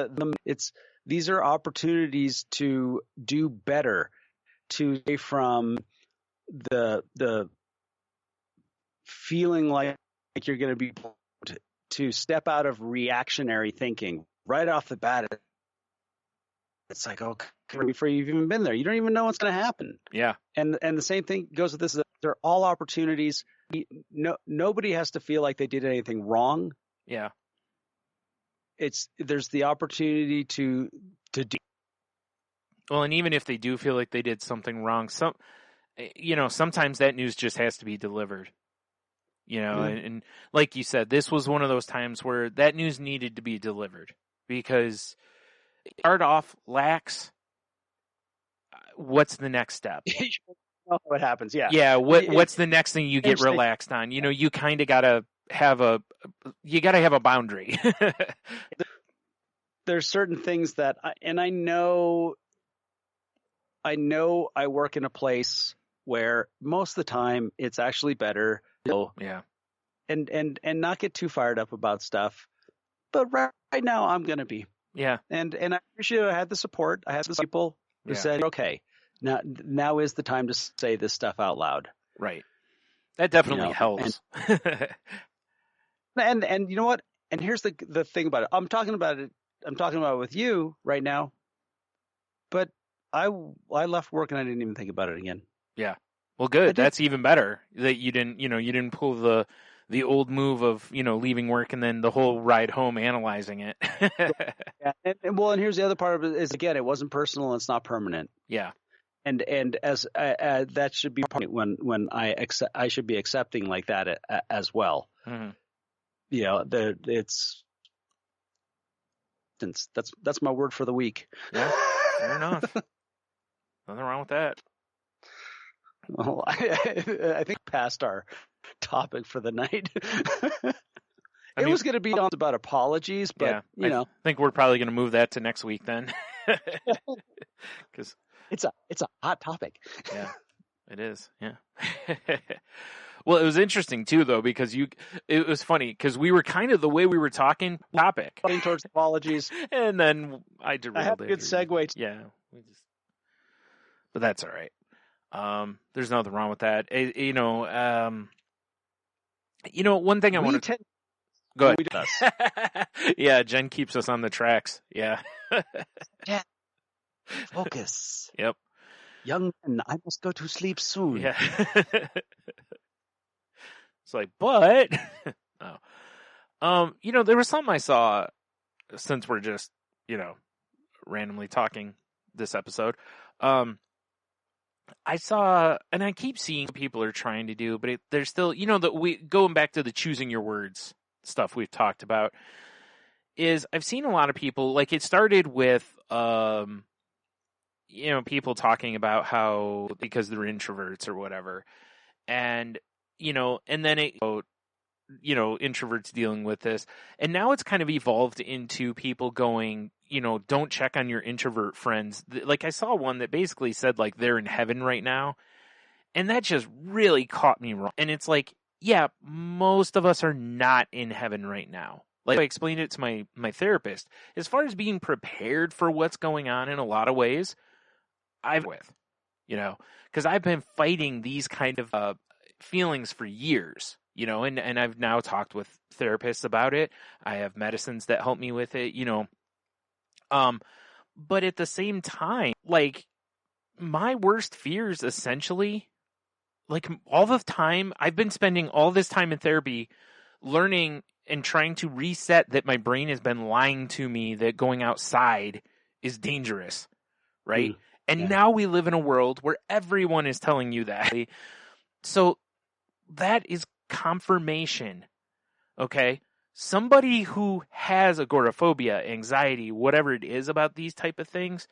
these are opportunities to do better, to stay from the feeling like you're going to be, to step out of reactionary thinking right off the bat. It's like, okay, before you've even been there, you don't even know what's going to happen. Yeah. And the same thing goes with this. They're all opportunities. Nobody has to feel like they did anything wrong. Yeah. There's the opportunity to do. Well, and even if they do feel like they did something wrong, sometimes that news just has to be delivered. You know, and like you said, this was one of those times where that news needed to be delivered, because start off lax. What's the next step? What happens? Yeah. Yeah. What's the next thing you get relaxed on? You know, you kind of gotta have a boundary. There's certain things that, I know I work in a place where most of the time it's actually better. Yeah. And not get too fired up about stuff. But right now I'm going to be. Yeah. And I appreciate I had the support. I had the people. Just said, okay, now is the time to say this stuff out loud. Right. That definitely helps. And you know what? And here's the thing about it. I'm talking about it with you right now, but I left work and I didn't even think about it again. Yeah. Well, good. That's even better that you didn't pull the old move of, leaving work and then the whole ride home analyzing it. Yeah. And here's the other part of it is, again, it wasn't personal and it's not permanent. Yeah. And as that should be a point when I should be accepting like that as well. Mm-hmm. That's my word for the week. Yeah, fair enough. Nothing wrong with that. Well, I think past our topic for the night. It was going to be about apologies, but I think we're probably going to move that to next week then, because it's a hot topic. Yeah, it is. Yeah. Well, it was interesting too, though, because it was funny because we were kind of the way we were talking topic pointing towards apologies, and then I derailed it. I had a good segue. Yeah, but that's all right. There's nothing wrong with that. One thing I want to go ahead. Yeah, Jen keeps us on the tracks. Yeah. Jen, focus. Yep. Young men, I must go to sleep soon. Yeah. It's like, but no. There was something I saw since we're just, randomly talking this episode. I saw, and I keep seeing people are trying to do, but there's still, going back to the choosing your words stuff we've talked about, is I've seen a lot of people, like it started with, people talking about how, because they're introverts or whatever, and then introverts dealing with this, and now it's kind of evolved into people going, don't check on your introvert friends. Like I saw one that basically said like they're in heaven right now, and that just really caught me wrong. And it's like, yeah, most of us are not in heaven right now. Like I explained it to my therapist, as far as being prepared for what's going on in a lot of ways, because I've been fighting these kind of feelings for years, and I've now talked with therapists about it. I have medicines that help me with it, but at the same time, like my worst fears essentially, like all the time I've been spending all this time in therapy learning and trying to reset that my brain has been lying to me that going outside is dangerous. Right. And now we live in a world where everyone is telling you that. So that is confirmation. Okay. Somebody who has agoraphobia, anxiety, whatever it is about these type of things,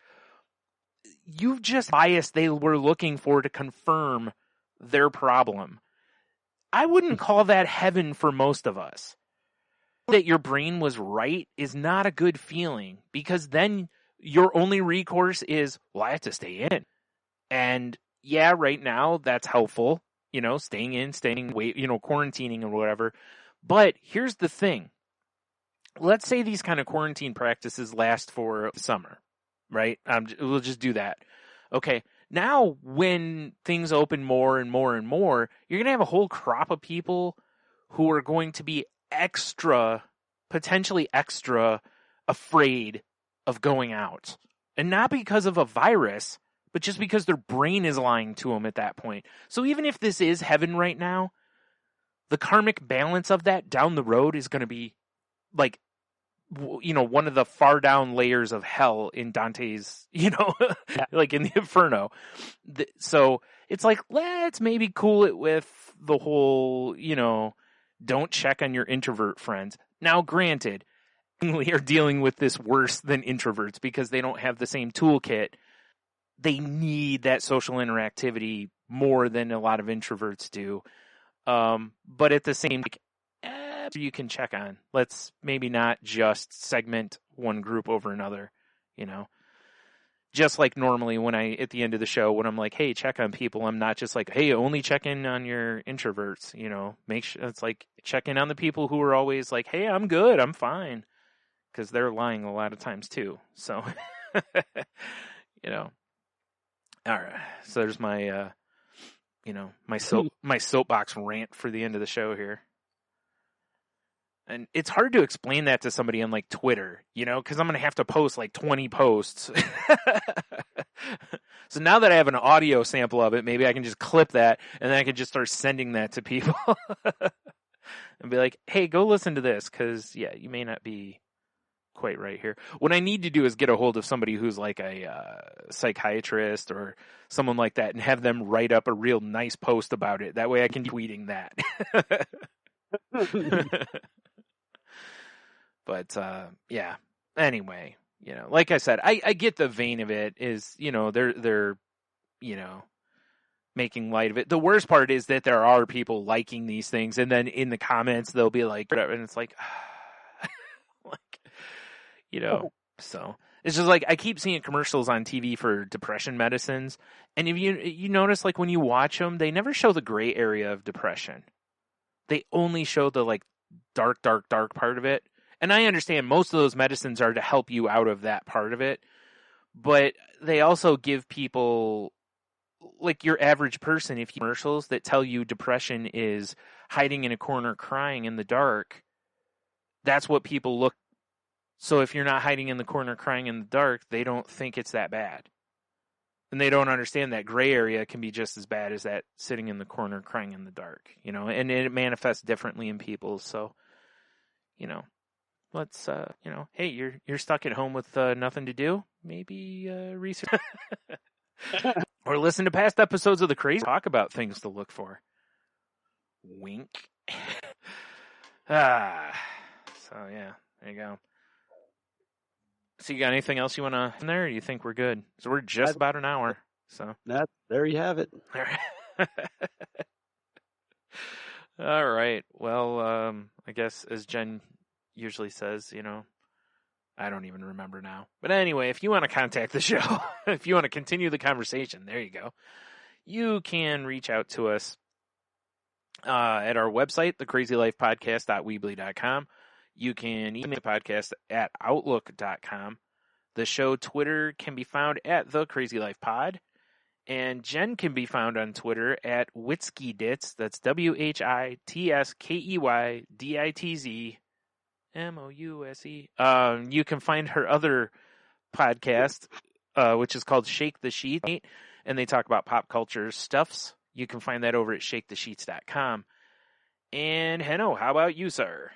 you've just biased they were looking for to confirm their problem. I wouldn't call that heaven for most of us. That your brain was right is not a good feeling, because then your only recourse is, well, I have to stay in. And yeah, right now that's helpful, staying in, quarantining or whatever. But here's the thing. Let's say these kind of quarantine practices last for the summer, right? We'll just do that. Okay. Now, when things open more and more and more, you're going to have a whole crop of people who are going to be potentially extra afraid of going out. And not because of a virus, but just because their brain is lying to them at that point. So even if this is heaven right now, the karmic balance of that down the road is going to be like, one of the far down layers of hell in Dante's, like in the Inferno. So it's like, let's maybe cool it with the whole, don't check on your introvert friends. Now, granted, we are dealing with this worse than introverts because they don't have the same toolkit. They need that social interactivity more than a lot of introverts do. But at the same time, you can check on. Let's maybe not just segment one group over another, Just like normally when at the end of the show, when I'm like, hey, check on people, I'm not just like, hey, only check in on your introverts, make sure it's like check in on the people who are always like, hey, I'm good, I'm fine. Because they're lying a lot of times too. So, All right. So there's my, my soapbox rant for the end of the show here. And it's hard to explain that to somebody on like Twitter, because I'm going to have to post like 20 posts. So now that I have an audio sample of it, maybe I can just clip that and then I can just start sending that to people and be like, hey, go listen to this. Cause you may not be quite right here. What I need to do is get a hold of somebody who's like a psychiatrist or someone like that and have them write up a real nice post about it. That way I can be tweeting that. But, anyway, like I said, I get the vein of it is, they're making light of it. The worst part is that there are people liking these things. And then in the comments, they'll be like, and it's like, so it's just like, I keep seeing commercials on TV for depression medicines. And if you notice, like when you watch them, they never show the gray area of depression. They only show the like dark part of it. And I understand most of those medicines are to help you out of that part of it, but they also give people, like your average person, if you commercials that tell you depression is hiding in a corner crying in the dark, that's what people look. So if you're not hiding in the corner crying in the dark, they don't think it's that bad. And they don't understand that gray area can be just as bad as that sitting in the corner crying in the dark, and it manifests differently in people. So, let's, hey, you're stuck at home with nothing to do. Maybe research or listen to past episodes of The Crazy talk about things to look for. Wink. So yeah, there you go. So you got anything else you want to in there? Or do you think we're good? So we're just about an hour. So there you have it. All right. Well, I guess as Jen usually says, I don't even remember now. But anyway, if you want to contact the show, if you want to continue the conversation, there you go. You can reach out to us at our website, thecrazylifepodcast.weebly.com. You can email the podcast at outlook.com. The show Twitter can be found at The Crazy Life Pod. And Jen can be found on Twitter at WhitskeyDitz. That's WHITSKEYDITZMOUSE. You can find her other podcast, which is called Shake the Sheet, and they talk about pop culture stuffs. You can find that over at shakethesheets.com. And Henno, how about you, sir?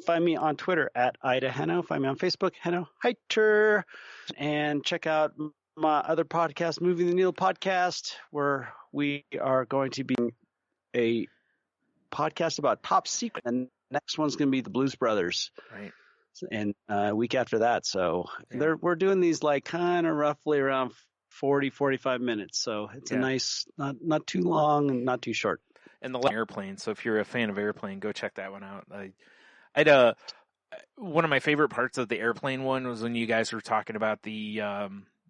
Find me on Twitter at Ida Henno. Find me on Facebook, Henno Heiter. And check out my other podcast, Moving the Needle Podcast, where we are going to be a podcast about Top Secret. And the next one's going to be the Blues Brothers. Right. And a week after that. So we're doing these like kind of roughly around 40, 45 minutes. So it's a nice, not too long and not too short. And the Airplane. So if you're a fan of Airplane, go check that one out. One of my favorite parts of the Airplane one was when you guys were talking about the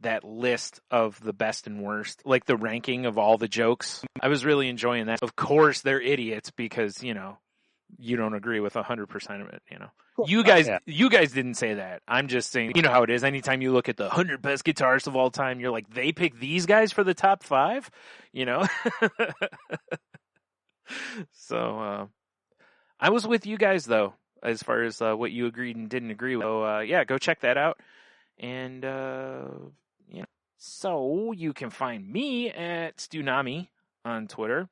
that list of the best and worst, like the ranking of all the jokes. I was really enjoying that. Of course, they're idiots because you don't agree with 100% of it. You guys didn't say that. I'm just saying. You know how it is. Anytime you look at the 100 best guitarists of all time, you're like, they pick these guys for the top 5. So I was with you guys though, as far as what you agreed and didn't agree with. So go check that out. And so you can find me at Stunami on Twitter.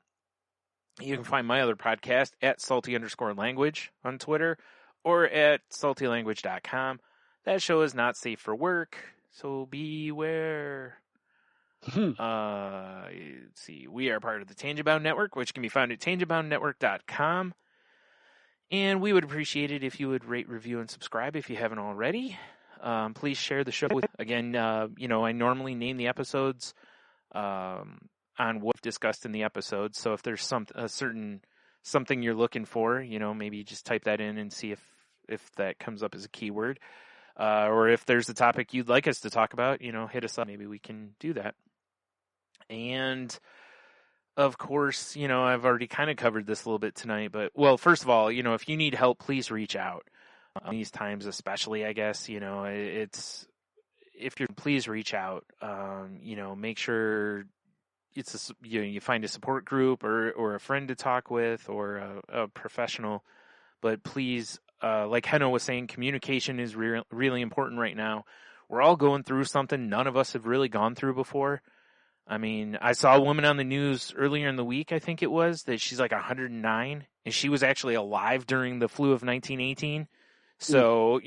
You can find my other podcast at salty_language on Twitter or at saltylanguage.com. That show is not safe for work, so beware. Let's see. We are part of the Tangentbound Network, which can be found at tangentboundnetwork.com. And we would appreciate it if you would rate, review, and subscribe if you haven't already. Please share the show with, again, I normally name the episodes on what's discussed in the episodes. So if there's something you're looking for, maybe just type that in and see if that comes up as a keyword. Or if there's a topic you'd like us to talk about, hit us up. Maybe we can do that. And of course, I've already kind of covered this a little bit tonight, but first of all, if you need help, please reach out. These times, especially, I guess, it's if you're, please reach out. Make sure you find a support group or a friend to talk with or a professional. But please, like Heno was saying, communication is really important right now. We're all going through something none of us have really gone through before. I mean, I saw a woman on the news earlier in the week, I think it was, that she's like 109, and she was actually alive during the flu of 1918. So,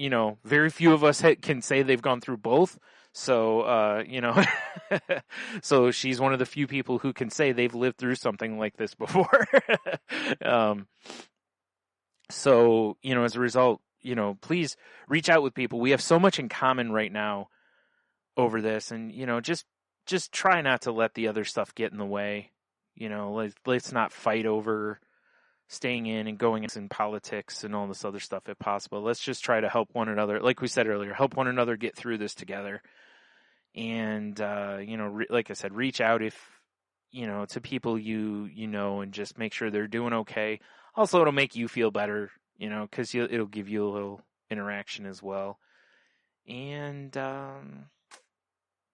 very few of us can say they've gone through both. So, so she's one of the few people who can say they've lived through something like this before. So, as a result, please reach out with people. We have so much in common right now over this, and, just try not to let the other stuff get in the way. Let's not fight over staying in and going in politics and all this other stuff if possible. Let's just try to help one another. Like we said earlier, help one another get through this together. And, like I said, reach out if, to people and just make sure they're doing okay. Also, it'll make you feel better, because it'll give you a little interaction as well. And, am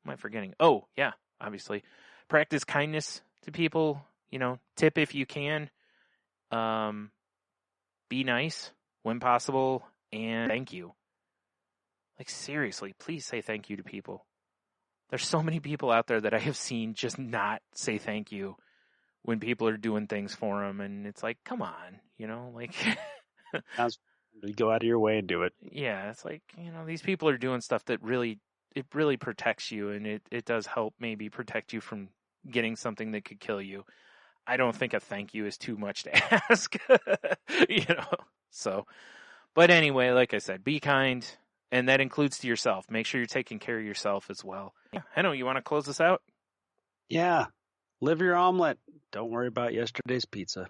I forgetting? Oh, yeah, obviously. Practice kindness to people, tip if you can. Be nice when possible, and thank you. Like, seriously, please say thank you to people. There's so many people out there that I have seen just not say thank you when people are doing things for them, and it's like, come on, like... You go out of your way and do it. Yeah, it's like, these people are doing stuff that really protects you, and it does help maybe protect you from getting something that could kill you. I don't think a thank you is too much to ask, so, but anyway, like I said, be kind, and that includes to yourself. Make sure you're taking care of yourself as well. Yeah. Heno, you want to close this out? Yeah. Live your omelet. Don't worry about yesterday's pizza.